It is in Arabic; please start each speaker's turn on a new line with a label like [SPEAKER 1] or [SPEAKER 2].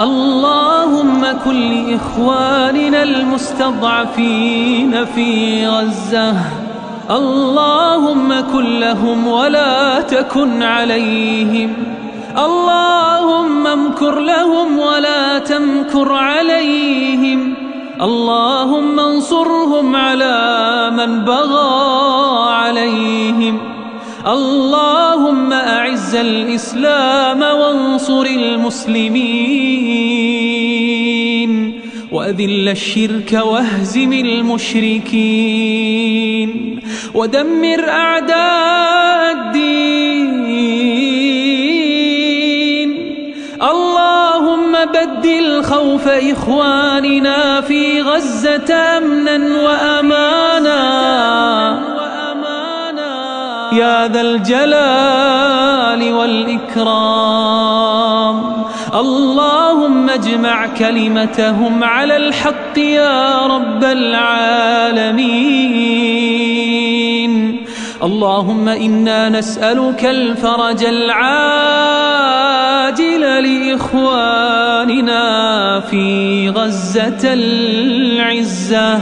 [SPEAKER 1] اللهم كن لإخواننا المستضعفين في غزة، اللهم كن لهم ولا تكن عليهم، اللهم امكر لهم ولا تمكر عليهم، اللهم انصرهم على من بغى عليهم، اللهم أعز الإسلام وانصر المسلمين، وأذل الشرك واهزم المشركين، ودمر أعداء الدين. اللهم بدل خوف إخواننا في غزة أمنا وأمانا يا ذا الجلال والإكرام. اللهم اجمع كلمتهم على الحق يا رب العالمين. اللهم إنا نسألك الفرج العاجل لإخواننا في غزة العزة.